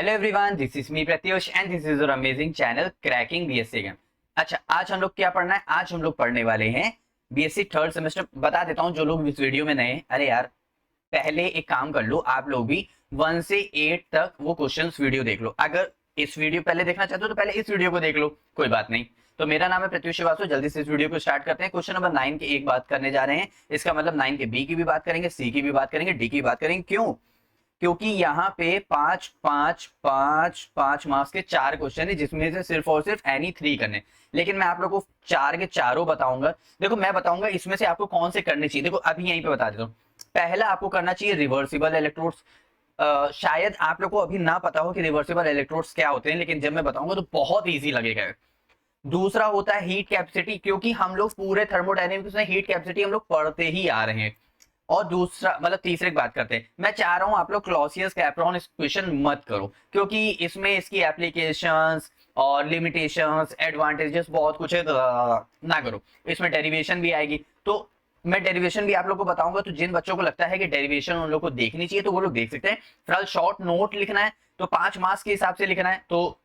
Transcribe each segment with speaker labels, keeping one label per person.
Speaker 1: Hello everyone, this is me Pratyush and this is your amazing channel cracking BSc game. अच्छा, आज हम लोग क्या पढ़ना है? आज हम लोग पढ़ने वाले हैं बीएससी थर्ड सेमेस्टर। बता देता हूँ जो लोग इस वीडियो में नए हैं, अरे यार पहले एक काम कर लो, आप लोग भी 1 से 8 तक वो क्वेश्चंस वीडियो देख लो। अगर इस वीडियो पहले देखना चाहते हो तो पहले इस वीडियो को देख लो, कोई बात नहीं। तो मेरा नाम है प्रत्युष श्रीवास्तव। जल्दी से इस वीडियो को स्टार्ट करते हैं। क्वेश्चन नंबर 9 की एक बात करने जा रहे हैं, इसका मतलब 9 के बी की भी बात करेंगे, सी की भी बात करेंगे, डी की भी बात करेंगे। क्यों? क्योंकि यहाँ पे 5 5 5 5 मार्क्स के 4 क्वेश्चन है, जिसमें से सिर्फ और सिर्फ एनी 3 करने। लेकिन मैं आप लोगों को 4 के चारों बताऊंगा। देखो, मैं बताऊंगा इसमें से आपको कौन से करने चाहिए। देखो अभी यहीं पे बता देता हूँ। पहला आपको करना चाहिए रिवर्सिबल इलेक्ट्रोड्स। शायद आप लोग को अभी ना पता हो कि रिवर्सिबल इलेक्ट्रोड्स क्या होते हैं, लेकिन जब मैं बताऊंगा तो बहुत ईजी लगेगा। दूसरा होता है हीट कैपेसिटी, क्योंकि हम लोग पूरे थर्मोडायनेमिक्स में हीट कैपेसिटी हम लोग पढ़ते ही आ रहे हैं। और दूसरा मतलब तीसरे की बात करते हैं। मैं चाह रहा हूं आप लोग क्लॉसियस कैपरॉन इक्वेशन मत करो, क्योंकि इसमें इसकी एप्लीकेशंस और लिमिटेशंस एडवांटेजेस बहुत कुछ है, तो ना करो। इसमें डेरिवेशन भी आएगी, तो मैं डेरिवेशन भी आप लोग को बताऊंगा। तो जिन बच्चों को लगता है कि डेरिवेशन उन लोग को देखनी चाहिए तो वो लोग देख सकते हैं। फिलहाल शॉर्ट नोट लिखना है तो 5 मार्क्स के हिसाब से लिखना है, तो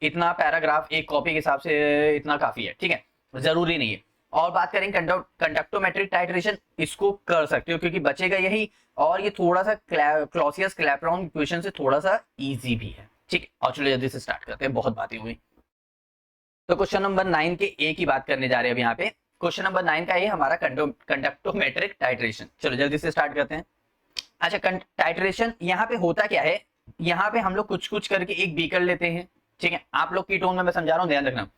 Speaker 1: इतना पैराग्राफ एक कॉपी के हिसाब से इतना काफी है, ठीक है, जरूरी नहीं है। और बात करें कंडक्टोमेट्रिक टाइट्रेशन, इसको कर सकते हो क्योंकि बचेगा यही। और ये थोड़ा सा क्लॉसियस क्लैपेरॉन इक्वेशन से थोड़ा सा इजी भी है, ठीक है। और चलो जल्दी से स्टार्ट करते हैं, बहुत बातें हुई। तो क्वेश्चन नंबर 9 के ए की बात करने जा रहे हैं अब यहाँ पे। क्वेश्चन नंबर 9 का ये हमारा कंडक्टोमेट्रिक टाइट्रेशन। चलो जल्दी से स्टार्ट करते हैं। अच्छा, टाइट्रेशन यहाँ पे होता क्या है? यहाँ पे हम लोग कुछ कुछ करके एक बीकर लेते हैं, ठीक है। आप लोग की टोन में मैं समझा रहा हूँ, ध्यान रखना।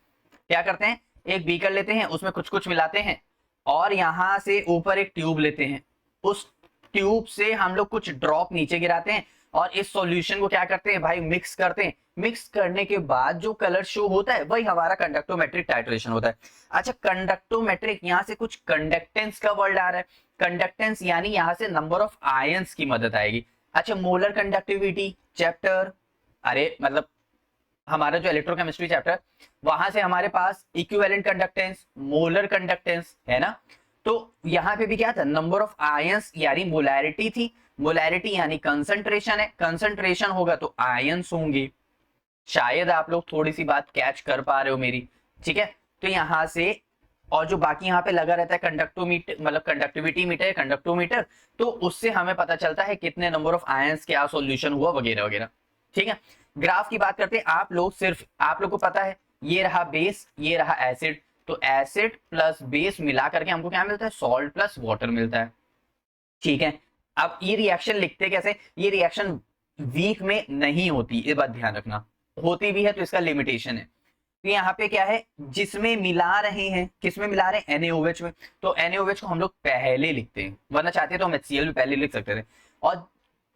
Speaker 1: क्या करते हैं? एक बीकर लेते हैं, उसमें कुछ कुछ मिलाते हैं, और यहां से ऊपर एक ट्यूब लेते हैं। उस ट्यूब से हम लोग कुछ ड्रॉप नीचे गिराते हैं, और इस सॉल्यूशन को क्या करते हैं भाई? मिक्स करते हैं। मिक्स करने के बाद जो कलर शो होता है वही हमारा कंडक्टोमेट्रिक टाइट्रेशन होता है। अच्छा, कंडक्टोमेट्रिक यहाँ से कुछ कंडक्टेंस का वर्ड आ रहा है। कंडक्टेंस यानी यहाँ से नंबर ऑफ आयंस की मदद आएगी। अच्छा, मोलर कंडक्टिविटी चैप्टर, अरे मतलब हमारा जो इलेक्ट्रोकेमिस्ट्री चैप्टर, वहां से हमारे पास इक्विवेलेंट कंडक्टेंस, मोलर कंडक्टेंस है ना। तो यहाँ पे भी क्या था? नंबर ऑफ आयंस यानी मोलैरिटी थी। मोलैरिटी यानी कंसंट्रेशन है, कंसंट्रेशन होगा तो आयंस होंगे। शायद आप लोग थोड़ी सी बात कैच कर पा रहे हो मेरी, ठीक है। तो यहां से, और जो बाकी यहाँ पे लगा रहता है कंडक्टोमीटर, मतलब कंडक्टिविटी मीटर, कंडक्टोमीटर, तो उससे हमें पता चलता है कितने नंबर ऑफ आयंस, क्या सॉल्यूशन हुआ वगैरह वगैरह, ठीक है। ग्राफ की बात करते हैं। आप लोग सिर्फ, आप लोग को पता है ये रहा बेस, ये रहा एसिड, तो एसिड प्लस बेस मिला करके हमको क्या मिलता है? सॉल्ट प्लस वाटर मिलता है, ठीक है। अब ये रिएक्शन लिखते कैसे? ये रिएक्शन वीक में नहीं होती, ये बात ध्यान रखना। होती भी है तो इसका लिमिटेशन है। तो यहाँ पे क्या है? जिसमें मिला रहे हैं, किसमें मिला रहे हैं? NaOH में। तो NaOH को हम लोग पहले लिखते हैं, वरना चाहते तो हम HCl भी पहले लिख सकते थे। और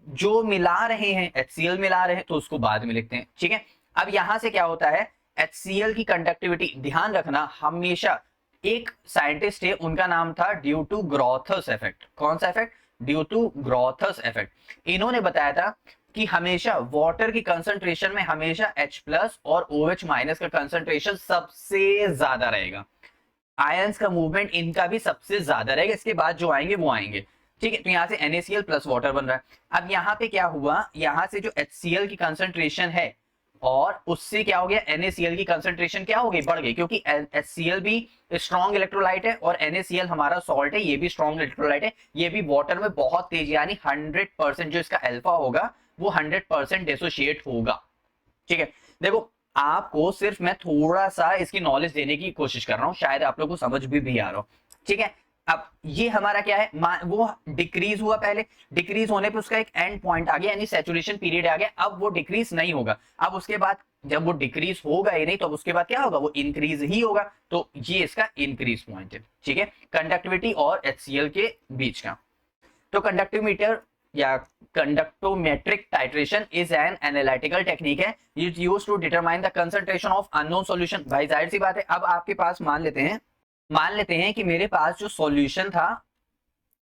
Speaker 1: जो मिला रहे हैं, HCl मिला रहे हैं, तो उसको बाद में लिखते हैं, ठीक है। अब यहां से क्या होता है? HCl की कंडक्टिविटी, ध्यान रखना हमेशा। एक साइंटिस्ट है, उनका नाम था ड्यू टू ग्रोथस इफेक्ट। कौन सा effect? Due to Grotthuss effect. इन्होंने बताया था कि हमेशा वाटर की कंसंट्रेशन में हमेशा H प्लस और OH माइनस का कंसंट्रेशन सबसे ज्यादा रहेगा। आयंस का मूवमेंट इनका भी सबसे ज्यादा रहेगा, इसके बाद जो आएंगे वो आएंगे, ठीक है। तो यहाँ से NaCl प्लस वाटर बन रहा है। अब यहाँ पे क्या हुआ? यहाँ से जो HCl की कंसंट्रेशन है, और उससे क्या हो गया? NaCl की कंसंट्रेशन क्या हो गई? बढ़ गई, क्योंकि HCl भी स्ट्रॉन्ग इलेक्ट्रोलाइट है और NaCl हमारा सॉल्ट है, ये भी स्ट्रॉन्ग इलेक्ट्रोलाइट है। ये भी वाटर में बहुत तेज, यानी 100% जो इसका अल्फा होगा वो 100% डिसोशिएट होगा, ठीक है। देखो, आपको सिर्फ मैं थोड़ा सा इसकी नॉलेज देने की कोशिश कर रहा हूं, शायद आप लोगों को समझ भी आ रहा हो, ठीक है। अब ये हमारा क्या है? वो डिक्रीज हुआ पहले, डिक्रीज होने पे उसका एक एंड पॉइंट आ गया, यानी सैचुरेशन पीरियड आ गया। अब वो डिक्रीज नहीं होगा। अब उसके बाद जब वो डिक्रीज होगा ही नहीं, तो उसके बाद क्या होगा? वो इंक्रीज ही होगा। तो ये इसका इंक्रीज पॉइंट है, ठीक है, कंडक्टिविटी और HCl के बीच का। तो कंडक्टिमीटर या conductometric titration is an analytical technique है, it used to determine the concentration of unknown solution. भाई जाहिर सी बात है, अब आपके पास मान लेते हैं कि मेरे पास जो सॉल्यूशन था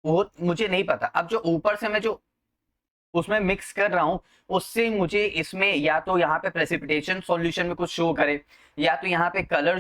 Speaker 1: वो मुझे नहीं पता। अब जो ऊपर से मैं जो उसमें मिक्स कर रहा हूं, उससे मुझे इसमें या तो यहाँ पे प्रेसिपिटेशन सॉल्यूशन में कुछ शो करे, या तो यहाँ पे कलर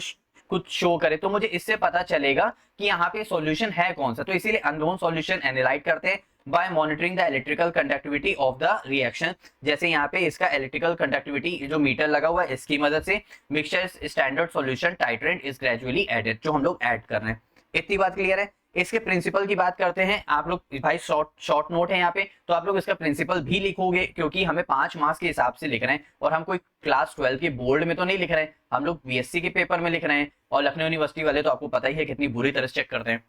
Speaker 1: कुछ शो करे, तो मुझे इससे पता चलेगा कि यहाँ पे सॉल्यूशन है कौन सा। तो इसीलिए अननोन सॉल्यूशन एनालाइज करते हैं, by monitoring the electrical conductivity of the reaction. जैसे यहाँ पे इसका इलेक्ट्रिकल कंडक्टिविटी जो मीटर लगा हुआ है इसकी मदद से mixture standard solution titrate is gradually added, जो हम लोग ऐड कर रहे हैं। इतनी बात क्लियर है। इसके प्रिंसिपल की बात करते हैं आप लोग, भाई शॉर्ट नोट है यहाँ पे, तो आप लोग इसका प्रिंसिपल भी लिखोगे क्योंकि हमें 5 मार्क्स के हिसाब से लिख रहे हैं और हम कोई क्लास 12 के बोर्ड में तो नहीं लिख रहे हैं, हम लोग बीएससी के पेपर में लिख रहे हैं। और लखनऊ यूनिवर्सिटी वाले तो आपको पता ही है कितनी बुरी तरह से चेक करते हैं।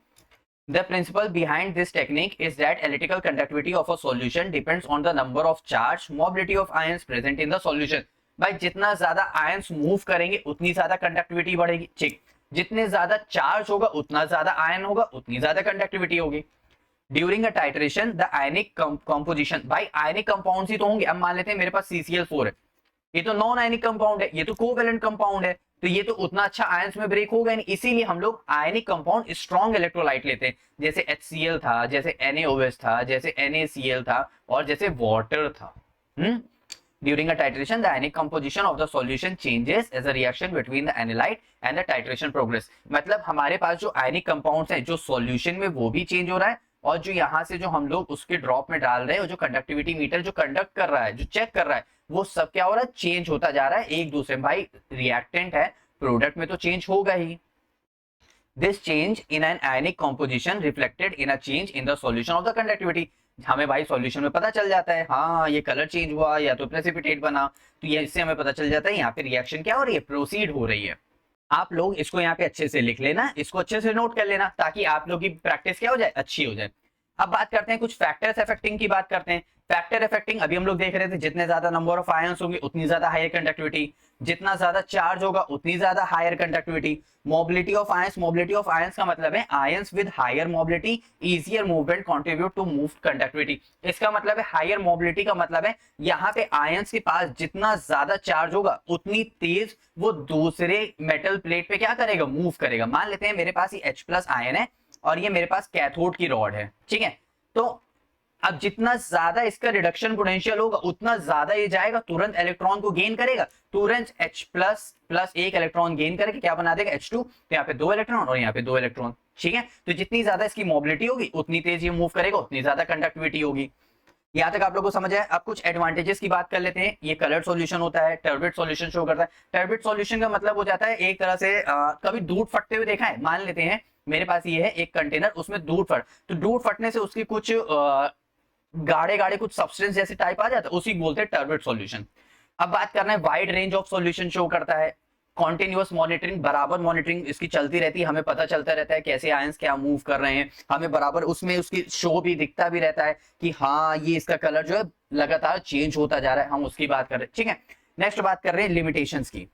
Speaker 1: The principle behind this technique is that electrical conductivity of a solution depends on the number of charge, mobility of ions present in the solution। भाई जितना ज्यादा आयंस मूव करेंगे उतनी ज्यादा कंडक्टिविटी बढ़ेगी, ठीक। जितने ज्यादा चार्ज होगा उतना ज्यादा आयन होगा, उतनी ज्यादा कंडक्टिविटी होगी। During a titration the ionic composition, भाई आयनिक कंपाउंड्स ही तो होंगे। अब मान लेते हैं मेरे पास CCl4 है, ये तो नॉन आयनिक कंपाउंड है, ये तो कोवेलेंट कंपाउंड है, तो ये तो उतना अच्छा आयंस में ब्रेक होगा नहीं, इसीलिए हम लोग आयनिक कंपाउंड स्ट्रॉन्ग इलेक्ट्रोलाइट लेते हैं। जैसे HCl था, जैसे NaOH था, जैसे NaCl था और जैसे वाटर था। During a titration, the ionic composition of the solution changes as a reaction between the analyte and the titration progress। मतलब हमारे पास जो आयनिक कंपाउंड्स हैं जो सॉल्यूशन में वो भी चेंज हो रहा है और जो यहाँ से जो हम लोग उसके ड्रॉप में डाल रहे हैं और जो कंडक्टिविटी मीटर जो कंडक्ट कर रहा है, जो चेक कर रहा है, वो सब क्या हो रहा है, चेंज होता जा रहा है एक दूसरे में। भाई रिएक्टेंट है, प्रोडक्ट में तो चेंज होगा ही। This change in an ionic composition reflected in a change in the solution of the conductivity। हमें भाई सॉल्यूशन में पता चल जाता है, हाँ ये कलर चेंज हुआ या तो प्रेसिपिटेट बना, तो ये इससे हमें पता चल जाता है यहाँ पे रिएक्शन क्या हो रही है, प्रोसीड हो रही है। आप लोग इसको यहाँ पे अच्छे से लिख लेना, इसको अच्छे से नोट कर लेना ताकि आप लोग की प्रैक्टिस क्या हो जाए, अच्छी हो जाए। अब बात करते हैं कुछ फैक्टर्स अफेक्टिंग की बात करते हैं। फैक्टर अफेक्टिंग अभी हम लोग देख रहे थे, जितने ज्यादा नंबर ऑफ आयंस होंगे उतनी ज्यादा हायर कंडक्टिविटी, जितना ज्यादा चार्ज होगा उतनी ज्यादा higher conductivity. Mobility of ions, mobility of ions का मतलब है ions with higher mobility easier movement contribute to move conductivity. इसका मतलब है हायर मोबिलिटी का मतलब है यहाँ पे आयंस के पास जितना ज्यादा चार्ज होगा उतनी तेज वो दूसरे मेटल प्लेट पे क्या करेगा, मूव करेगा। मान लेते हैं मेरे पास ये H+ आयन है और ये मेरे पास कैथोड की रॉड है, ठीक है। तो अब जितना ज्यादा इसका रिडक्शन पोटेंशियल होगा उतना ज्यादा ये जाएगा, तुरंत इलेक्ट्रॉन को गेन करेगा, तुरंत H+ एक इलेक्ट्रॉन गेन करके क्या बना देगा, H2। तो यहाँ पे 2 इलेक्ट्रॉन और यहाँ पे 2 इलेक्ट्रॉन, ठीक है। तो जितनी ज्यादा इसकी मोबिलिटी होगी उतनी तेज ये मूव करेगा, उतनी ज्यादा कंडक्टिविटी होगी। यहाँ तक आप लोगों को समझ आया। अब कुछ एडवांटेजेस की बात कर लेते हैं। ये कलर्ड सॉल्यूशन होता है, टर्बिड सॉल्यूशन शो करता है। टर्बिड सॉल्यूशन का मतलब हो जाता है एक तरह से कभी दूध फटते हुए देखा है, मान लेते हैं मेरे पास ये है एक कंटेनर, उसमें दूध फट, तो दूध फटने से उसकी कुछ गाढ़े गाढ़े कुछ सब्सटेंस जैसे टाइप आ जाता है, उसी बोलते हैं टर्बिड सॉल्यूशन। अब बात करना है wide range of solution show करता है। कॉन्टिन्यूअस मॉनिटरिंग, बराबर मॉनिटरिंग इसकी चलती रहती है, हमें पता चलता रहता है कैसे आयंस क्या मूव कर रहे हैं, हमें बराबर उसमें उसकी शो भी दिखता भी रहता है कि हाँ ये इसका कलर जो है लगातार चेंज होता जा रहा है, हम उसकी बात कर रहे हैं, ठीक है। नेक्स्ट बात कर रहे हैं लिमिटेशंस की।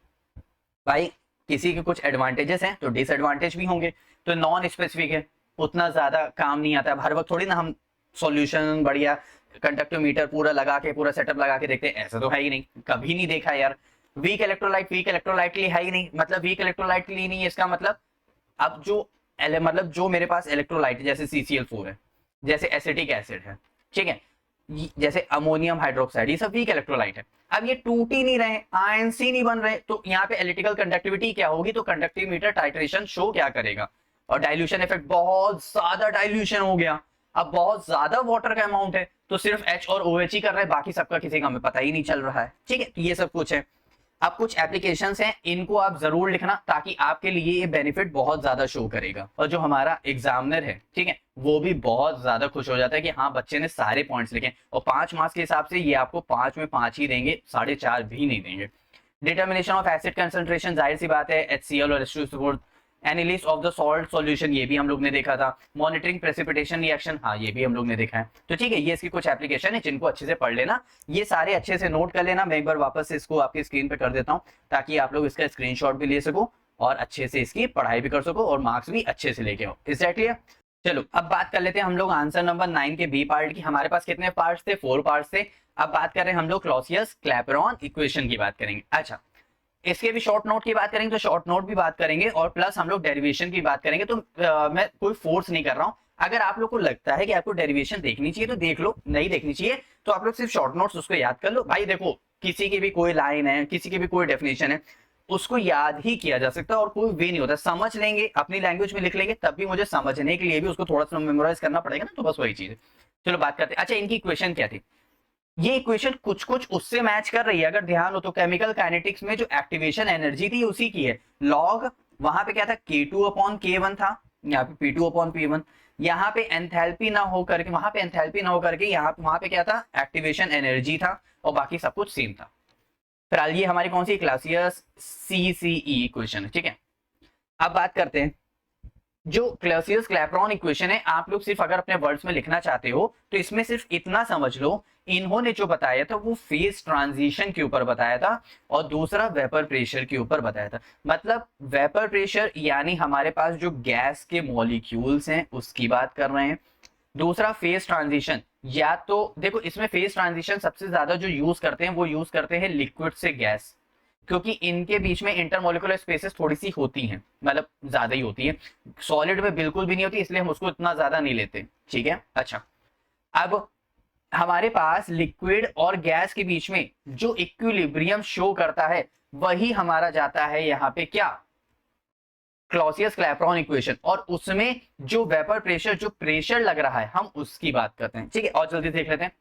Speaker 1: भाई किसी के कुछ एडवांटेजेस हैं तो डिसएडवांटेज भी होंगे। तो नॉन स्पेसिफिक है, उतना ज्यादा काम नहीं आता है, हर वक्त थोड़ी ना हम सॉल्यूशन बढ़िया कंडक्टोमीटर पूरा लगा के पूरा सेटअप लगा के देखते हैं, ऐसा तो है ही नहीं, कभी नहीं देखा यार। वीक इलेक्ट्रोलाइट के लिए है ही नहीं, मतलब वीक इलेक्ट्रोलाइट के लिए नहीं है, इसका मतलब अब जो जो मेरे पास इलेक्ट्रोलाइट जैसे CCl4 है, जैसे एसिटिक एसिड है, ठीक है, जैसे अमोनियम हाइड्रोक्साइड, ये सब वीक इलेक्ट्रोलाइट है। अब ये टूट ही नहीं रहे, आयंस ही नहीं बन रहे, तो यहाँ पे इलेक्ट्रिकल कंडक्टिविटी क्या होगी, तो कंडक्टिव टाइट्रेशन शो क्या करेगा, और डाइल्यूशन इफेक्ट, बहुत ज्यादा डाइल्यूशन हो गया। अब बहुत ज्यादा वाटर का अमाउंट है तो सिर्फ H और OH ही कर रहे हैं, बाकी सबका किसी का हमें पता ही नहीं चल रहा है, ठीक है। तो ये सब कुछ है। अब कुछ एप्लीकेशंस हैं, इनको आप जरूर लिखना ताकि आपके लिए ये बेनिफिट बहुत ज्यादा शो करेगा, और जो हमारा एग्जामिनर है, ठीक है, वो भी बहुत ज्यादा खुश हो जाता है कि हाँ बच्चे ने सारे पॉइंट्स लिखे। और 5 मार्क्स के हिसाब से ये आपको 5 में 5 ही देंगे, 4.5 भी नहीं देंगे। डिटर्मिनेशन ऑफ एसिड कंसंट्रेशन, जाहिर सी बात है HCl और H2SO4। Analysis of the salt solution, ये भी हम लोग ने देखा था। मॉनिटरिंग प्रेसिपिटेशन रिएक्शन, हाँ ये भी हम लोग ने देखा है। तो ठीक है, ये इसकी कुछ एप्लीकेशन है जिनको अच्छे से पढ़ लेना, ये सारे अच्छे से नोट कर लेना। मैं एक बार वापस से इसको आपकी स्क्रीन पे कर देता हूँ ताकि आप लोग इसका स्क्रीनशॉट भी ले सको और अच्छे से इसकी पढ़ाई भी कर सको और मार्क्स भी अच्छे से लेके आओ। Is that clear? चलो अब बात कर लेते हैं हम लोग आंसर नंबर 9 के बी पार्ट की। हमारे पास कितने पार्ट्स थे, 4 पार्ट्स थे। अब बात कर रहे हैं हम लोग क्लॉसियस क्लैपेरॉन इक्वेशन की बात करेंगे। अच्छा, इसके भी शॉर्ट नोट की बात करेंगे तो शॉर्ट नोट भी बात करेंगे और प्लस हम लोग डेरिवेशन की बात करेंगे। तो मैं कोई फोर्स नहीं कर रहा हूं, अगर आप लोग को लगता है कि आपको डेरिवेशन देखनी चाहिए तो देख लो, नहीं देखनी चाहिए तो आप लोग सिर्फ शॉर्ट नोट्स उसको याद कर लो। भाई देखो, किसी की भी कोई लाइन है, किसी की भी कोई डेफिनेशन है, उसको याद ही किया जा सकता है और कोई वे नहीं होता। समझ लेंगे, अपनी लैंग्वेज में लिख लेंगे, तब भी मुझे समझने के लिए भी उसको थोड़ा सा मेमोराइज करना पड़ेगा ना, तो बस वही चीज है। चलो बात करते हैं। अच्छा, इनकी इक्वेशन क्या थी? ये इक्वेशन कुछ कुछ उससे मैच कर रही है, अगर ध्यान हो तो। केमिकल काइनेटिक्स में जो एक्टिवेशन एनर्जी थी उसी की है। लॉग वहां पे क्या था, K2 अपॉन K1 था, यहाँ पे P2 अपॉन P1। यहाँ पे एंथैल्पी ना हो करके, वहां पे एंथैल्पी ना हो करके यहाँ वहां पे क्या था, एक्टिवेशन एनर्जी था, और बाकी सब कुछ सेम था। फिलहाल ये हमारी कौन सी क्लासियस CCE इक्वेशन है, ठीक है। अब बात करते हैं जो क्लासियस क्लैपेरॉन इक्वेशन है, आप लोग सिर्फ अगर अपने वर्ड्स में लिखना चाहते हो तो इसमें सिर्फ इतना समझ लो, इन्होंने जो बताया था वो फेज ट्रांजिशन के ऊपर बताया था, और दूसरा वेपर प्रेशर के ऊपर बताया था। मतलब वेपर प्रेशर यानी हमारे पास जो गैस के मॉलिक्यूल्स हैं उसकी बात कर रहे हैं। दूसरा फेज ट्रांजिशन, या तो देखो इसमें फेज ट्रांजिशन सबसे ज्यादा जो यूज करते हैं वो यूज करते हैं लिक्विड से गैस, क्योंकि इनके बीच में इंटरमोलिकुलर स्पेसेस थोड़ी सी होती हैं, मतलब ज्यादा ही होती है। सॉलिड में बिल्कुल भी नहीं होती, इसलिए हम उसको इतना ज्यादा नहीं लेते, ठीक है। अच्छा, अब हमारे पास लिक्विड और गैस के बीच में जो इक्विलिब्रियम शो करता है वही हमारा जाता है यहाँ पे क्या, क्लॉसियस क्लैपेरॉन इक्वेशन, और उसमें जो वेपर प्रेशर, जो प्रेशर लग रहा है, हम उसकी बात करते हैं, ठीक है। और जल्दी देख लेते हैं।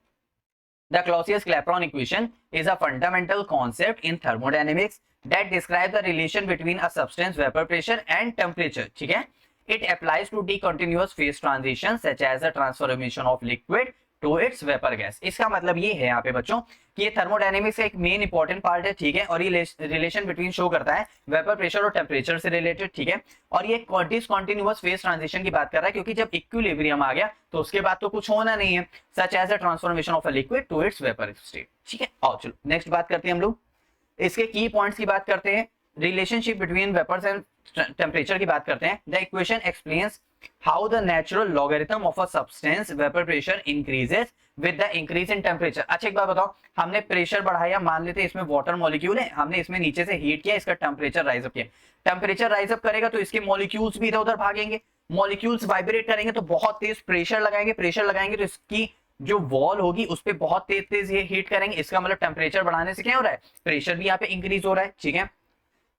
Speaker 1: The Clausius-Clapeyron equation is a fundamental concept in thermodynamics that describes the relation between a substance vapor pressure and temperature. ठीक है? It applies to discontinuous phase transitions such as the transformation of liquid to its vapor gas. इसका मतलब ये है यहाँ पे बच्चों कि ये थर्मोडायनेमिक्स का एक मेन इंपॉर्टेंट पार्ट है, ठीक है। और ये रिलेशन बिटवीन शो करता है वेपर प्रेशर और टेम्परेचर से रिलेटेड, ठीक है। और ये डिसकंटीन्यूअस फेज ट्रांजिशन की बात कर रहा है, क्योंकि जब इक्विलिब्रियम आ गया तो उसके बाद तो कुछ होना नहीं है, such as a transformation of a liquid to its vapour state, ठीक है। और चलो नेक्स्ट बात करते हैं हम लोग, इसके की पॉइंट्स की बात करते हैं। Relationship between vapours and temperature की बात करते हैं। The equation explains how the natural logarithm of a substance vapour pressure increases with the increase in temperature. अच्छा एक बात बताओ, हमने प्रेशर बढ़ाया, मान लेते हैं इसमें वाटर मॉलिक्यूल है, हमने इसमें नीचे से हीट किया, इसका टेम्परेचर राइज अप किया। टेम्परेचर राइज अप करेगा तो इसके मॉलिक्यूल्स भी इधर उधर भागेंगे, मॉलिक्यूल्स वाइब्रेट करेंगे तो बहुत तेज प्रेशर लगाएंगे, प्रेशर लगाएंगे तो इसकी जो वॉल होगी उस पर बहुत तेज तेज ये हीट करेंगे। इसका मतलब टेम्परेचर बढ़ाने से क्या हो रहा है, प्रेशर भी यहाँ पे इंक्रीज हो रहा है, ठीक है।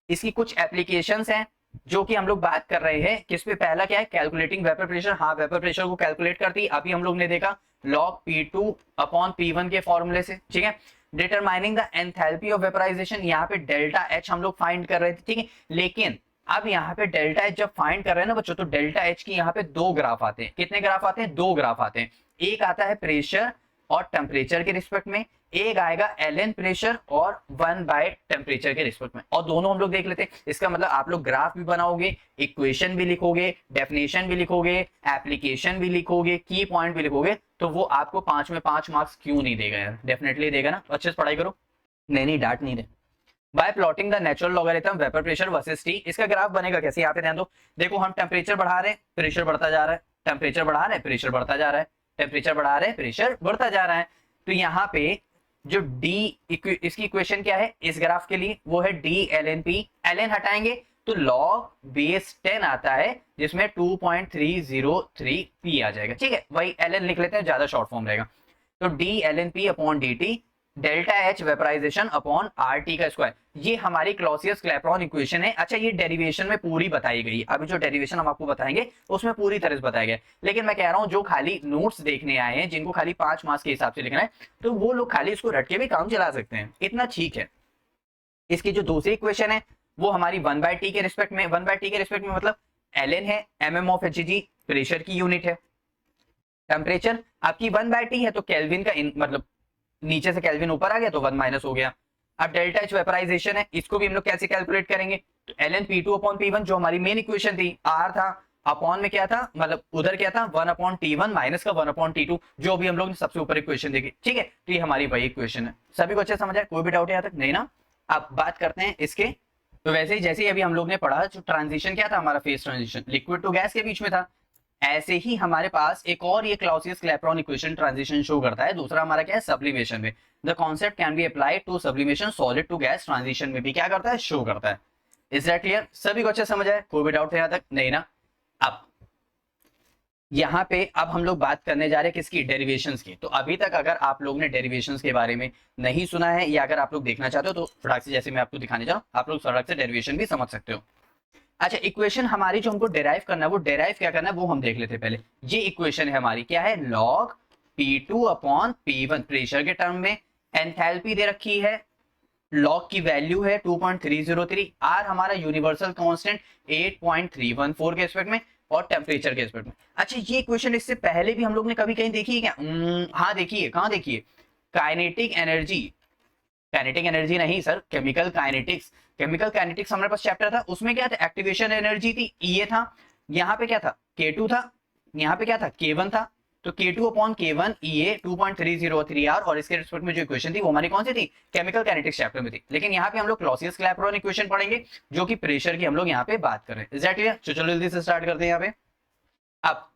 Speaker 1: इसकी कुछ एप्लीकेशंस हैं जो कि हम लोग बात कर रहे हैं, किस पे, पहला क्या है, कैलकुलेटिंग वेपर प्रेशर। हाँ, वेपर प्रेशर को कैलकुलेट करती है, अभी हम लोग ने देखा log P2 अपॉन P1 के फॉर्मूले से, ठीक है। Determining the enthalpy of vaporisation, यहाँ पे डेल्टा H हम लोग फाइंड कर रहे थे, ठीक है। लेकिन अब यहाँ पे डेल्टा H जब फाइंड कर रहे हैं ना बच्चों, तो डेल्टा H की यहाँ पे दो ग्राफ आते हैं। कितने ग्राफ आते हैं, दो ग्राफ आते हैं। एक आता है प्रेशर और टेम्परेचर के रिस्पेक्ट में, एक आएगा ln प्रेशर और 1 बाय टेम्परेचर के रिस्पेक्ट में, और दोनों हम लोग देख लेते हैं। इसका मतलब आप लोग ग्राफ भी बनाओगे, इक्वेशन भी लिखोगे, डेफिनेशन भी लिखोगे, एप्लीकेशन भी लिखोगे, की पॉइंट भी लिखोगे, तो वो आपको 5 में 5 मार्क्स क्यों नहीं देगा यार, डेफिनेटली देगा ना। अच्छे से पढ़ाई करो, नहीं डांट नहीं दे। By plotting the natural logarithm vapour pressure versus T, इसका ग्राफ बनेगा कैसे, यहाँ पे ध्यान दो। देखो हम टेम्परेचर बढ़ा रहे हैं, प्रेशर बढ़ता जा रहा है, टेम्परेचर बढ़ा रहे हैं, प्रेशर बढ़ता जा रहा है, टेम्परेचर बढ़ा रहे हैं, प्रेशर बढ़ता जा रहा है। तो यहाँ पे जो डी इसकी इक्वेशन क्या है इस ग्राफ के लिए, वो है डी ln p। ln हटाएंगे तो log बेस 10 आता है, जिसमें 2.303 p आ जाएगा, ठीक है। वही ln लिख लेते हैं, ज्यादा शॉर्ट फॉर्म रहेगा। तो D ln p upon d T, delta H vaporisation upon R T का स्क्वायर, ये हमारी क्लॉसियस क्लैपेरॉन इक्वेशन है। अच्छा, ये डेरिवेशन में पूरी बताई गई है, अभी जो डेरिवेशन हम आपको बताएंगे उसमें पूरी तरह से बताया गया। लेकिन मैं कह रहा हूं जो खाली नोट्स देखने आए हैं, जिनको खाली 5 मार्क्स के हिसाब से लिखना है, तो वो लोग खाली इसको रट के भी काम चला सकते हैं, इतना ठीक है। इसकी जो दूसरी इक्वेशन है वो हमारी 1 बाय टी के रिस्पेक्ट में, 1 बाय टी के रिस्पेक्ट में मतलब ln है mm ऑफ Hg, प्रेशर की यूनिट है। टेम्परेचर आपकी 1 बाय टी है तो केल्विन का मतलब नीचे से केल्विन ऊपर आ गया तो 1 माइनस हो गया। अब डेल्टा एच वेपराइजेशन है, इसको भी हम लोग कैसे कैलकुलेट करेंगे, तो ln P2 अपॉन P1 जो हमारी मेन इक्वेशन थी, R था, अपॉन में क्या था, मतलब उधर क्या था 1 अपॉन T1 माइनस का 1 अपॉन T2, जो भी हम लोग ने सबसे ऊपर इक्वेशन देखी, ठीक है। तो ये हमारी वही इक्वेशन है। सभी को अच्छे समझ आए, कोई भी डाउट यहाँ तक नहीं ना। अब बात करते हैं इसके, तो वैसे ही जैसे ही अभी हम लोग ने पढ़ा, जो ट्रांजिशन क्या था हमारा, phase transition, liquid to gas के बीच में था, ऐसे ही हमारे पास एक और ये Clausius Clapeyron equation transition show करता है। दूसरा हमारा क्या है, सब्लिमेशन में। The concept can be applied to sublimation, solid to gas transition में भी क्या करता है, शो करता है। इज दैट क्लियर, सभी को अच्छे समझ आए, कोई भी डाउट है यहाँ तक नहीं ना। अब यहाँ पे अब हम लोग बात करने जा रहे हैं किसकी, डेरिवेशंस की। तो अभी तक अगर आप लोग ने डेरिवेशंस के बारे में नहीं सुना है, या अगर आप लोग देखना चाहते हो तो फटाक से, जैसे मैं आपको दिखाने जा रहा हूँ, आप लोग फटाक से डेरिवेशन भी समझ सकते हो। अच्छा, इक्वेशन हमारी जो हमको डेराइव करना है, वो डेराइव क्या करना है वो हम देख लेते हैं पहले। ये इक्वेशन है हमारी, क्या है, log P2 upon P1 pressure के टर्म में, एंथैल्पी दे रखी है, लॉग की वैल्यू है 2.303, आर हमारा यूनिवर्सल कांस्टेंट 8.314 के एस्पेक्ट में और टेम्परेचर के एस्पेक्ट में। अच्छा ये क्वेश्चन इससे पहले भी हम लोग ने कभी कहीं देखी है क्या? हाँ देखिए, कहाँ देखिए? काइनेटिक एनर्जी, काइनेटिक एनर्जी नहीं sir, chemical kinetics. Chemical kinetics हमारे पास चैप्टर था, उसमें क्या था? एक्टिवेशन एनर्जी थी, ये था। यहाँ पे क्या था? K2 था। यहाँ पे क्या था? K1 था। तो K2 upon K1 EA 2.303 are, और इसके रिस्पेक्ट में जो इक्वेशन थी वो हमारी कौन सी थी? केमिकल काइनेटिक्स चैप्टर में थी। लेकिन यहाँ पे हम लोग क्लॉसियस क्लैपेरॉन इक्वेशन पढ़ेंगे, जो कि प्रेशर की हम लोग यहाँ पे बात कर रहे हैं। Is that clear? चलो जल्दी से स्टार्ट करते हैं यहाँ पे। अब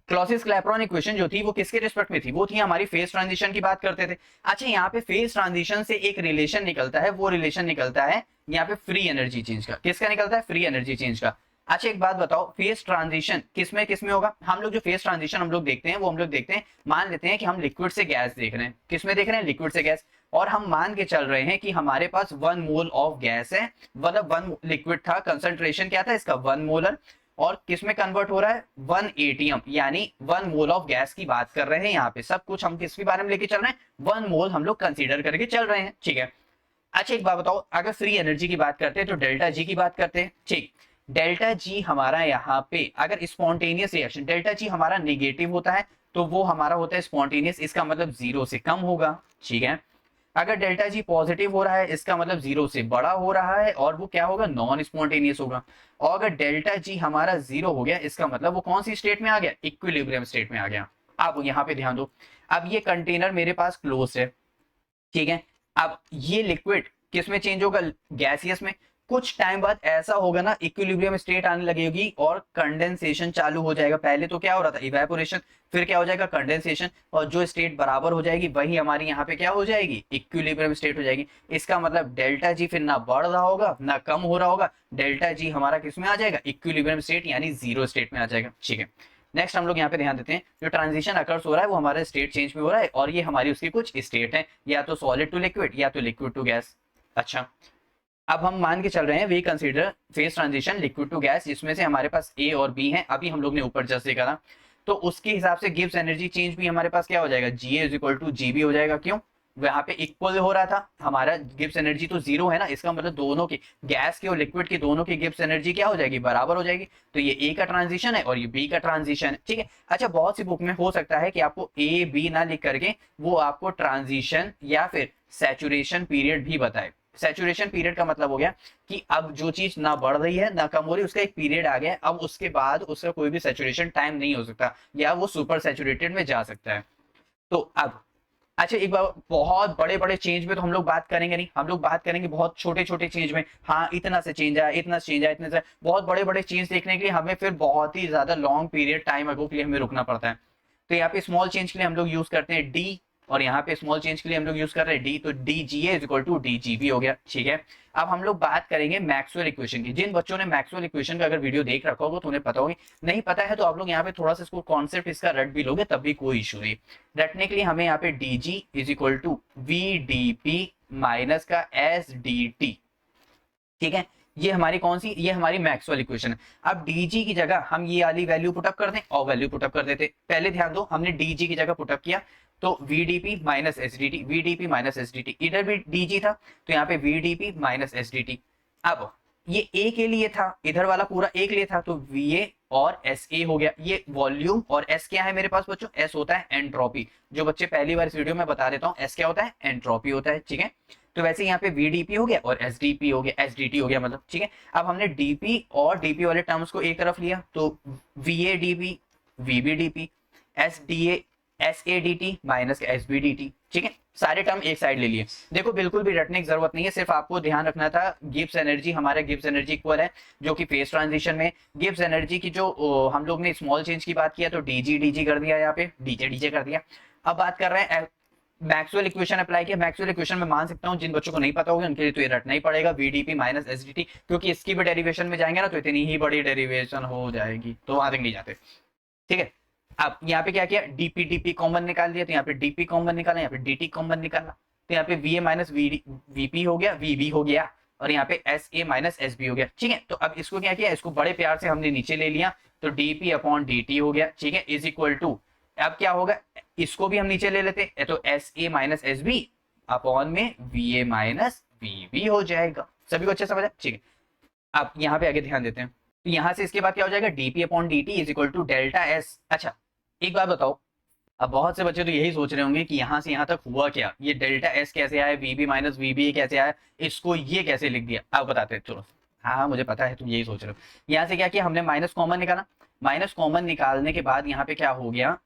Speaker 1: क्लॉसियस क्लैपेरॉन इक्वेशन जो थी वो किसके रिस्पेक्ट में थी? वो थी हमारी फेज ट्रांजिशन की बात करते थे। अच्छा यहाँ पे फेज ट्रांजिशन से एक रिलेशन निकलता है, वो रिलेशन निकलता है यहाँ पे फ्री एनर्जी चेंज का। किसका निकलता है? फ्री एनर्जी चेंज का। अच्छा एक बात बताओ, फेज ट्रांजिशन किसमें किसमें होगा? हम लोग जो फेज ट्रांजिशन हम लोग देखते हैं वो हम लोग देखते हैं, मान लेते हैं कि हम लिक्विड से गैस देख रहे हैं। किसमें देख रहे हैं? लिक्विड से गैस। और हम मान के चल रहे हैं कि हमारे पास 1 मोल ऑफ गैस है, मतलब 1 लिक्विड था, कंसंट्रेशन क्या था इसका? 1 मोलर। और किसमें कन्वर्ट हो रहा है? 1 एटीएम, यानी 1 मोल ऑफ गैस की बात कर रहे हैं यहाँ पे। सब कुछ हम किसके बारे में लेके चल रहे हैं? 1 मोल हम लोग कंसीडर करके चल रहे हैं, ठीक है। अच्छा एक बात बताओ, अगर फ्री एनर्जी की बात करते हैं तो डेल्टा जी की बात करते हैं, ठीक। डेल्टा जी हमारा यहाँ पे अगर स्पॉन्टेनियस रिएक्शन, डेल्टा जी हमारा नेगेटिव होता है तो वो हमारा होता है स्पॉन्टेनियस, इसका मतलब 0 से कम होगा, ठीक है। अगर डेल्टा जी पॉजिटिव हो रहा है इसका मतलब 0 से बड़ा हो रहा है, और वो क्या होगा? नॉन स्पॉन्टेनियस होगा। और अगर डेल्टा जी हमारा 0 हो गया इसका मतलब वो कौन सी स्टेट में आ गया? इक्विलिब्रियम स्टेट में आ गया। अब यहाँ पे ध्यान दो, अब ये कंटेनर मेरे पास क्लोज है, ठीक है। अब ये लिक्विड किस में चेंज होगा? गैसियस में। कुछ टाइम बाद ऐसा होगा ना, इक्विलिब्रियम स्टेट आने लगेगी और कंडेंसेशन चालू हो जाएगा। पहले तो क्या हो रहा था? इवेपोरेशन, फिर क्या हो जाएगा? कंडेंसेशन, और जो स्टेट बराबर हो जाएगी वही हमारी यहाँ पे क्या हो जाएगी? इक्विलिब्रियम स्टेट हो जाएगी। इसका मतलब डेल्टा जी फिर ना बढ़ रहा होगा ना कम हो रहा होगा, डेल्टा जी हमारा किस में आ जाएगा? इक्विलिब्रियम स्टेट, यानी 0 स्टेट में आ जाएगा, ठीक है। नेक्स्ट हम लोग यहाँ पे ध्यान देते हैं, जो ट्रांजिशन अकर्स हो रहा है वो हमारे स्टेट चेंज में हो रहा है, और ये हमारी उसकी कुछ स्टेट है, या तो सॉलिड टू लिक्विड या तो लिक्विड टू गैस। अच्छा अब हम मान के चल रहे हैं we consider phase transition liquid to gas, जिसमें से हमारे पास ए और बी है। अभी हम लोग ने ऊपर जस्ट देखा था, तो उसके हिसाब से गिब्स एनर्जी चेंज भी हमारे पास क्या हो जाएगा? GA is equal to GB हो जाएगा। क्यों? वहां पे इक्वल हो रहा था, हमारा गिब्स एनर्जी तो 0 है ना, इसका मतलब दोनों की, गैस के और लिक्विड की दोनों की गिब्स एनर्जी क्या हो जाएगी? बराबर हो जाएगी। तो ये ए का ट्रांजिशन है और ये बी का ट्रांजिशन है, ठीक है। अच्छा बहुत सी बुक में हो सकता है कि आपको ए बी ना लिख करके वो आपको ट्रांजिशन या फिर सैचुरेशन पीरियड भी बताए। सैचुरेशन पीरियड का मतलब हो गया कि अब जो चीज ना बढ़ रही है ना कम हो रही, उसका एक पीरियड आ गया, अब उसके बाद उसका कोई भी सैचुरेशन टाइम नहीं हो सकता, या वो सुपर सैचुरेटेड में जा सकता है। तो अब अच्छा एक बार, बहुत बड़े बड़े चेंज में तो हम लोग बात करेंगे नहीं, हम लोग बात करेंगे बहुत छोटे छोटे चेंज में। हाँ इतना से चेंज आया, इतना से चेंज आया, इतने से। बहुत बड़े बड़े चेंज देखने के लिए हमें फिर बहुत ही ज्यादा लॉन्ग पीरियड टाइम अगो के लिए हमें रुकना पड़ता है। तो यहाँ पे स्मॉल चेंज के लिए हम लोग यूज करते हैं डी, और यहाँ पे स्मॉल चेंज के लिए हम लोग यूज कर रहे हैं डी, तो d G is equal to d G B हो गया, ठीक है। अब हम लोग बात करेंगे मैक्सवेल इक्वेशन की। जिन बच्चों ने मैक्सवेल इक्वेशन का अगर वीडियो देख रखा होगा तो उन्हें पता होगी, नहीं पता है तो आप लोग यहाँ पे थोड़ा सा इसको कॉन्सेप्ट इसका रट भी लोगे तब भी कोई इशू नहीं। रटने के लिए हमें यहाँ पे d G is equal to V d P minus का एस डी टी, ठीक है। ये हमारी कौन सी? ये हमारी मैक्सवेल इक्वेशन है। अब डीजी की जगह हम ये वाली वैल्यू पुटअप कर दें और वैल्यू पुटअप कर देते। पहले ध्यान दो, हमने डीजी की जगह पुटअप किया तो VDP minus SDT, VDP minus SDT, इधर भी DG था तो यहाँ पे VDP माइनस SDT। अब ये A के लिए था, इधर वाला पूरा A के लिए था, तो VA और SA हो गया। ये वॉल्यूम, और S क्या है मेरे पास बच्चों? S होता है एंट्रोपी। जो बच्चे पहली बार इस वीडियो में बता देता हूँ, S क्या होता है? एंट्रोपी होता है, ठीक है। तो वैसे यहाँ पे VDP हो गया और SDP हो गया, SDT हो गया मतलब, ठीक है। अब हमने DP और DP वाले टर्म्स को एक तरफ लिया तो VADP, VBDP, SADT minus SBDT, ठीक है। सारे टर्म एक साइड ले लिए। देखो बिल्कुल भी रटने की जरूरत नहीं है, सिर्फ आपको ध्यान रखना था गिब्स एनर्जी, हमारे गिब्स एनर्जी इक्वल है, जो कि फेज ट्रांजिशन में गिब्स एनर्जी की जो हम लोग ने स्मॉल चेंज की बात किया तो DG कर दिया, यहाँ पे DJ कर दिया। अब बात कर रहे हैं मैक्सवेल इक्वेशन अप्लाई किया। मैक्सवेल इक्वेशन में मान सकता हूँ जिन बच्चों को नहीं पता होगा उनके लिए तो ये रटना ही पड़ेगा, VDP माइनस SDT, क्योंकि इसकी भी डेरिवेशन में जाएंगे ना तो इतनी ही बड़ी डेरिवेशन हो जाएगी, तो वहां तक नहीं जाते, ठीक है। अब यहाँ पे क्या किया? DP कॉमन निकाल दिया, तो यहाँ पे DP कॉमन निकाला, यहाँ पे DT कॉमन निकाला, तो यहाँ पे VA माइनस VP हो गया, VB हो गया, और यहाँ पे SA माइनस SB हो गया, ठीक है। तो अब इसको क्या किया? इसको बड़े प्यार से हमने नीचे ले लिया, तो DP अपॉन DT हो गया, ठीक है, इज इक्वल टू, अब क्या होगा? इसको भी हम नीचे ले लेते हैं, तो S A minus S B upon में V A minus V B हो जाएगा। सभी को अच्छे समझ आया? ठीक है, अब यहाँ पे आगे ध्यान देते हैं। तो यहाँ से इसके बाद क्या हो जाएगा, d P upon d T is equal to delta S. अच्छा एक बात बताओ, अब बहुत से बच्चे तो यही सोच रहे होंगे कि यहाँ से यहाँ तक हुआ क्या, ये डेल्टा एस कैसे आया, V B minus V B कैसे आया, इसको ये कैसे लिख दिया। आप बताते हैं, चलो। हाँ मुझे पता है तुम यही सोच रहे हो। यहाँ से क्या किया हमने, माइनस कॉमन निकाला। माइनस कॉमन निकालने के बाद यहाँ पे क्या हो गया,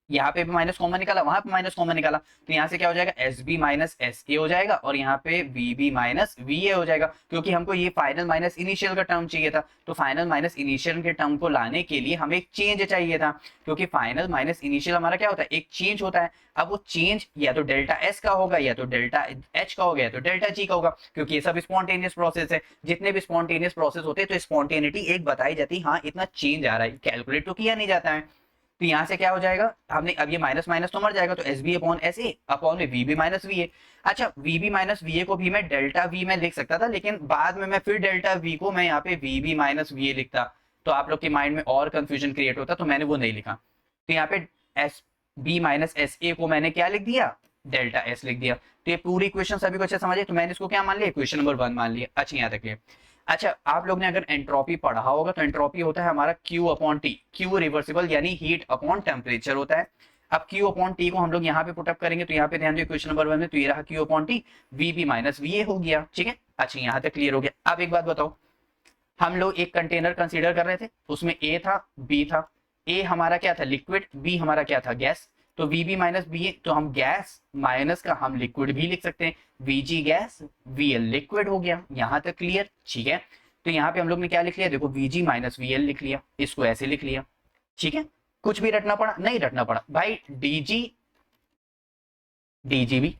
Speaker 1: यहाँ पे भी माइनस कॉमन निकाला, वहां पे माइनस कॉमन निकाला, तो यहाँ से क्या हो जाएगा, S B minus S A हो जाएगा, और यहाँ पे V B minus V A हो जाएगा, क्योंकि हमको ये फाइनल माइनस इनिशियल का टर्म चाहिए था। तो फाइनल माइनस इनिशियल के टर्म को लाने के लिए हमें एक चेंज चाहिए था, क्योंकि फाइनल माइनस इनिशियल हमारा क्या होता है, एक चेंज होता है। अब वो चेंज या तो डेल्टा एस का होगा, या तो डेल्टा एच का होगा, या तो डेल्टा जी का होगा, क्योंकि ये सब स्पॉन्टेनियस प्रोसेस है। जितने भी स्पॉन्टेनियस प्रोसेस होते हैं तो स्पॉन्टेनिटी एक बताई जाती है, हाँ इतना चेंज आ रहा है, कैलकुलेट तो किया नहीं जाता है। तो यहाँ से क्या हो जाएगा, हमने अब ये माइनस माइनस तो मर जाएगा, तो S B upon S A upon में V B minus V A. अच्छा V B minus V A को भी मैं डेल्टा वी में लिख सकता था, लेकिन बाद में मैं फिर डेल्टा वी को मैं यहाँ पे V B minus V A लिखता, तो आप लोग के माइंड में और कंफ्यूजन क्रिएट होता, तो मैंने वो नहीं लिखा। तो यहाँ पे S B minus S A को मैंने क्या लिख दिया, डेल्टा एस लिख दिया। तो ये पूरी इक्वेशन सभी को अच्छे समझे, तो मैंने इसको क्या मान लिया, इक्वेशन नंबर 1 मान लिया। अच्छा यहाँ तक ये। अच्छा आप लोग ने अगर एंट्रोपी पढ़ा होगा, तो एंट्रोपी होता है हमारा Q upon T, Q reversible यानी हीट अपॉन टेम्परेचर होता है। अब Q अपॉन टी को हम लोग यहाँ पे पुटअप करेंगे, तो यहाँ पे ध्यान दो इक्वेशन नंबर 1 में, तो ये रहा Q upon T, V B minus V A हो गया। ठीक है, अच्छा यहाँ तक क्लियर हो गया। अब एक बात बताओ, हम लोग एक कंटेनर कंसीडर कर रहे थे, उसमें ए था बी था। ए हमारा क्या था, लिक्विड, बी हमारा क्या था, गैस। तो वी बी माइनस बी ए, तो हम गैस माइनस का हम लिक्विड भी लिख सकते हैं, V G gas V L liquid हो गया। यहाँ तक क्लियर? ठीक है, तो यहाँ पे हम लोग ने क्या लिख लिया, देखो वीजी माइनस वी एल लिख लिया, इसको ऐसे लिख लिया। ठीक है, कुछ भी रटना पड़ा, नहीं रटना पड़ा भाई, डीजी डीजीबी।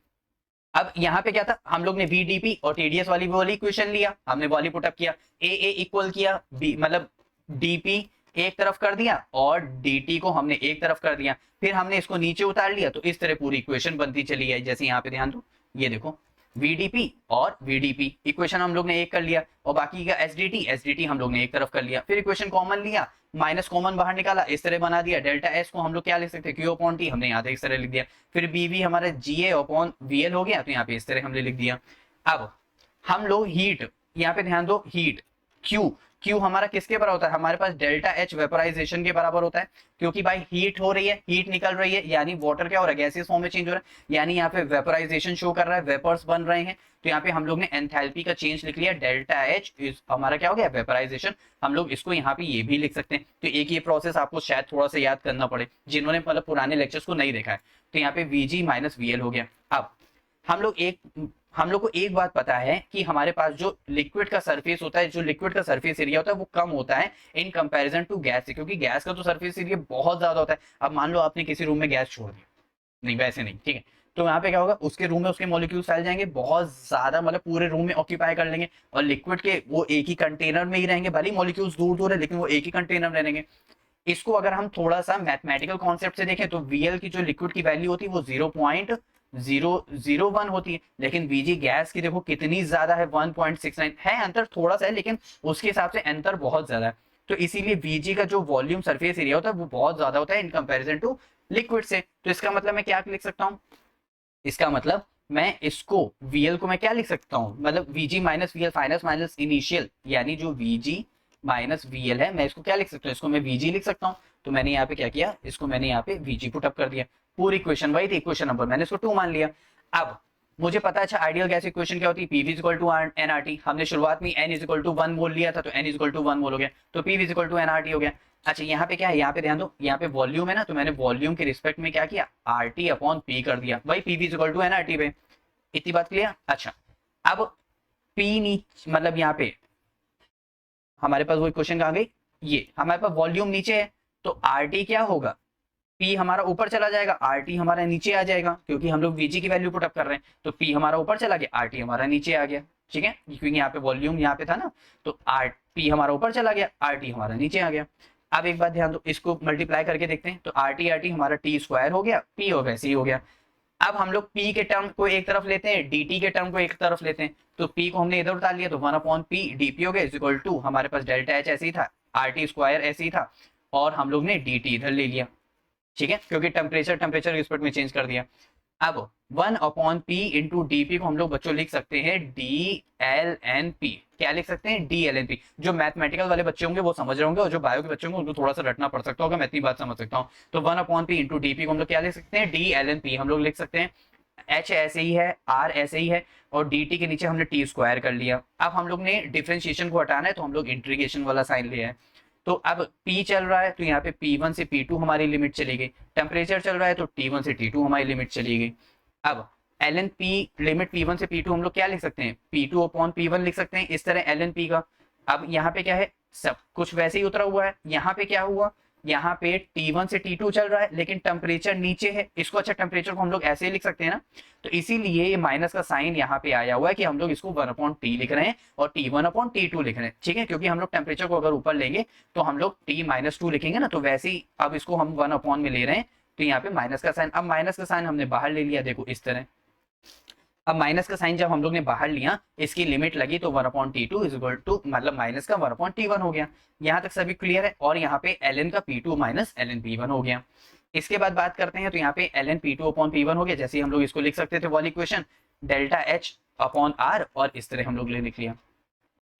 Speaker 1: अब यहाँ पे क्या था, हम लोग ने वीडीपी और टीडीएस वाली इक्वेशन लिया, हमने वाली पुटअप किया, ए इक्वल किया बी, मतलब डीपी एक तरफ कर दिया और dt को हमने एक तरफ कर दिया, फिर हमने इसको नीचे उतार लिया, तो इस तरह पूरी इक्वेशन बनती चली है। जैसे यहाँ पे ध्यान दो, ये देखो VDP और VDP इक्वेशन हम लोग ने एक कर लिया, और बाकी का SDT हम लोग ने एक तरफ कर लिया, फिर इक्वेशन कॉमन लिया, माइनस कॉमन बाहर निकाला, इस तरह बना दिया। डेल्टा एस को हम लोग क्या लिख सकते हैं, Q अपॉन टी, हमने यहाँ पे इस तरह लिख दिया। फिर BV हमारा GA अपॉन VL हो गया, तो यहाँ पे इस तरह हमने लिख दिया। अब हम लोग हीट, यहाँ पे ध्यान दो, हीट Q हमारा किसके बराबर होता है, हमारे पास डेल्टा H वेपोराइजेशन के बराबर होता है, क्योंकि भाई हीट हो रही है, हीट निकल रही है, यानी वाटर क्या हो रहा है, गैसियस फॉर्म में चेंज हो रहा है, यानी यहाँ पे वेपोराइजेशन शो कर रहा है, वेपर्स बन रहे हैं। तो यहाँ पे हम लोग ने एंथैल्पी का चेंज लिख लिया, डेल्टा H हमारा क्या हो गया, वेपोराइजेशन। हम लोग इसको यहाँ पे ये भी लिख सकते हैं। तो एक ये प्रोसेस आपको शायद थोड़ा सा याद करना पड़े, जिन्होंने मतलब पुराने लेक्चर्स को नहीं देखा है। तो यहाँ पे VG माइनस VL हो गया। अब हम लोग को एक बात पता है कि हमारे पास जो लिक्विड का सरफेस होता है, जो लिक्विड का सरफेस एरिया होता है, वो कम होता है इन कंपैरिजन टू गैस से, क्योंकि गैस का तो सरफेस एरिया बहुत ज्यादा होता है। अब मान लो आपने किसी रूम में गैस छोड़ दिया, नहीं वैसे नहीं, ठीक है, तो यहाँ पे क्या होगा, उसके रूम में उसके मॉलिक्यूल्स फैल जाएंगे बहुत ज्यादा, मतलब पूरे रूम में ऑक्यूपाई कर लेंगे, और लिक्विड के वो एक ही कंटेनर में ही रहेंगे, भले मॉलिक्यूल्स दूर दूर है लेकिन वो एक ही कंटेनर में रहेंगे। इसको अगर हम थोड़ा सा मैथमेटिकल कॉन्सेप्ट से देखें, तो VL की जो लिक्विड की वैल्यू होती है वो 0.001 होती है, लेकिन VG गैस की देखो कितनी ज्यादा है, 1.69 है। अंतर थोड़ा सा है, लेकिन उसके हिसाब से अंतर बहुत ज्यादा है। तो इसीलिए VG का जो वॉल्यूम सरफेस एरिया होता है वो बहुत ज्यादा होता है इन कंपैरिजन टू लिक्विड से। तो इसका मतलब मैं क्या लिख सकता हूँ, इसका मतलब मैं इसको VL को मैं क्या लिख सकता हूँ, मतलब VG minus VL final minus initial, यानी जो VG माइनस VL है, मैं इसको क्या लिख सकता हूँ, इसको मैं VG लिख सकता हूँ। तो मैंने यहाँ पे क्या किया, इसको मैंने यहाँ पे VG पुट अप कर दिया। पूरी इक्वेशन वही थी, इक्वेशन नंबर मैंने इसको 2 मान लिया। अब मुझे पता है, अच्छा आइडियल गैस इक्वेशन क्या होती है, PV इक्वल टू nRT। हमने शुरुआत में n इक्वल टू 1 मोल लिया था, तो n इक्वल टू 1 मोल हो गया, तो PV इक्वल टू nRT हो गया। अच्छा यहाँ पे क्या है, यहाँ पे ध्यान दो, यहाँ पे वॉल्यूम है ना, तो मैंने वॉल्यूम के रिस्पेक्ट में क्या किया, RT अपॉन P कर दिया, भाई PV इक्वल टू nRT पे। इतनी बात क्लियर? अच्छा अब P नीचे, मतलब यहाँ पे हमारे पास वो इक्वेशन कहाँ गई, ये हमारे पास वॉल्यूम नीचे है, तो RT क्या होगा, P हमारा ऊपर चला जाएगा, RT हमारा नीचे आ जाएगा, क्योंकि हम लोग VG की वैल्यू पुट अप कर रहे हैं। तो P हमारा ऊपर चला गया, RT हमारा नीचे आ गया। ठीक है, क्योंकि यहाँ पे वॉल्यूम यहाँ पे था ना, तो P हमारा ऊपर चला गया, RT हमारा नीचे आ गया। अब एक बात ध्यान दो, इसको मल्टीप्लाई करके देखते हैं, तो RT हमारा T स्क्वायर हो गया, P और वैसे ही हो गया। अब हम लोग P के टर्म को एक तरफ लेते हैं, DT के टर्म को एक तरफ लेते हैं, तो P को हमने इधर उतार लिया, तो 1 अपॉन P DP हो गया इज इक्वल टू, हमारे पास डेल्टा H ऐसे ही था, RT स्क्वायर ऐसे ही था, और हम लोग ने DT इधर ले लिया। ठीक है, क्योंकि टेम्परेचर रिस्पेक्ट में चेंज कर दिया। अब 1/p इंटू डीपी को हम लोग बच्चों लिख सकते हैं DLNP। क्या लिख सकते हैं? DLNP। जो मैथमेटिकल वाले बच्चे होंगे वो समझ रहे होंगे, और जो बायो के बच्चे होंगे उनको थोड़ा सा रटना पड़ सकता होगा, मैं इतनी बात समझ सकता हूँ। तो 1/p इंटू डीपी को हम लोग क्या लिख सकते हैं? DLNP हम लोग लिख सकते हैं। H ऐसे ही है, R ऐसे ही है, और dt के नीचे हमने t स्क्वायर कर लिया। अब हम लोग ने डिफरेंशिएशन को हटाना है तो हम लोग इंटीग्रेशन वाला साइन लिया है। तो अब P चल रहा है तो यहाँ पे P1 से P2 हमारी लिमिट चली गई। टेम्परेचर चल रहा है तो T1 से T2 हमारी लिमिट चली गई। अब ln P लिमिट P1 से P2 हम लोग क्या लिख सकते हैं? P2 अपॉन P1 लिख सकते हैं, इस तरह ln P का। अब यहाँ पे क्या है? सब कुछ वैसे ही उतरा हुआ है। यहाँ पे क्या हुआ? यहाँ पे T1 से T2 चल रहा है लेकिन टेम्परेचर नीचे है। इसको अच्छा टेम्परेचर को हम लोग ऐसे ही लिख सकते हैं ना, तो इसीलिए ये माइनस का साइन यहाँ पे आया हुआ है कि हम लोग इसको 1/t लिख रहे हैं और T1/T2 लिख रहे हैं। ठीक है, क्योंकि हम लोग टेम्परेचर को अगर ऊपर लेंगे तो हम लोग T-2 लिखेंगे ना, तो वैसे ही अब इसको हम 1 में ले रहे हैं, तो यहाँ पे माइनस का साइन। अब माइनस का साइन हमने बाहर ले लिया, देखो इस तरह। अब माइनस का साइन जब हम लोग ने बाहर लिया, इसकी लिमिट लगी तो 1/T2 इज इक्वल टू मतलब माइनस का 1/T1 हो गया। यहाँ तक सभी क्लियर है। और यहाँ पे ln का P2 माइनस ln P1 हो गया। इसके बाद बात करते हैं तो यहाँ पे ln P2 अपॉन P1 हो गया, जैसे हम लोग इसको लिख सकते थे वाली equation delta H upon R, और इस तरह हम लोग लिख लिया।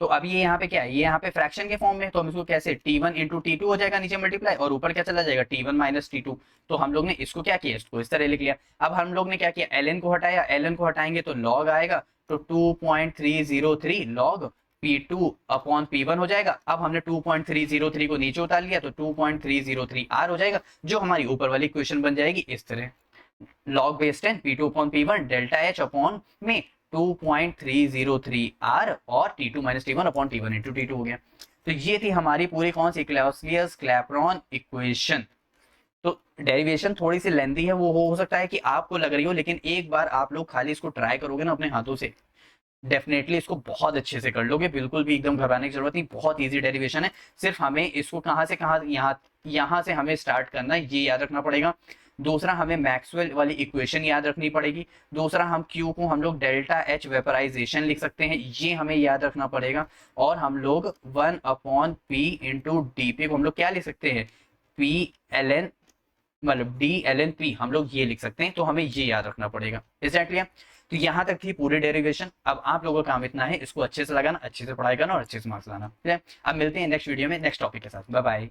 Speaker 1: तो अब ये यहाँ पे क्या है? ये यहाँ पे फ्रैक्शन के फॉर्म में, तो हम इसको कैसे T1 इंटू T2 हो जाएगा नीचे मल्टीप्लाई, और ऊपर क्या चला जाएगा? T1 minus T2। तो हम लोग ने इसको क्या किया? इसको इस तरह लिख लिया। अब हम लोग ने क्या किया? ln को हटाया, ln को हटाएंगे तो log आएगा, तो 2.303 log P2 अपॉन P1 हो जाएगा। अब हमने 2.303 को नीचे उतार लिया तो 2.303 R हो जाएगा, जो हमारी ऊपर वाली इक्वेशन बन जाएगी इस तरह। log base 10 P2 upon P1 delta H upon में 2.303 R और T2 minus T1 upon T1 into T2 हो गया। तो ये थी हमारी पूरी कौन सी? Clausius Clapeyron equation. तो डेरिवेशन थोड़ी सी लेंथी है, वो हो सकता है कि आपको लग रही हो, लेकिन एक बार आप लोग खाली इसको ट्राई करोगे ना अपने हाथों से, डेफिनेटली इसको बहुत अच्छे से कर लोगे। बिल्कुल भी एकदम घबराने की जरूरत नहीं, बहुत इजी डेरिवेशन है। सिर्फ हमें इसको कहाँ से कहाँ, यहाँ से हमें स्टार्ट करना है, ये याद रखना पड़ेगा। दूसरा, हमें मैक्सवेल वाली इक्वेशन याद रखनी पड़ेगी। दूसरा, हम क्यू को हम लोग डेल्टा एच वेपराइजेशन लिख सकते हैं, ये हमें याद रखना पड़ेगा। और हम लोग 1/p इंटू डी पी को हम लोग क्या लिख सकते हैं? PLN मतलब DLNP हम लोग ये लिख सकते हैं, तो हमें ये याद रखना पड़ेगा। एग्जैक्टली। तो यहाँ तक थी पूरी डेरिवेशन। अब आप लोगों का काम इतना है, इसको अच्छे से लगाना, अच्छे से पढ़ाई करना और अच्छे से मार्क्स लाना। ठीक है, अब मिलते हैं नेक्स्ट वीडियो में नेक्स्ट टॉपिक के साथ। Bye bye.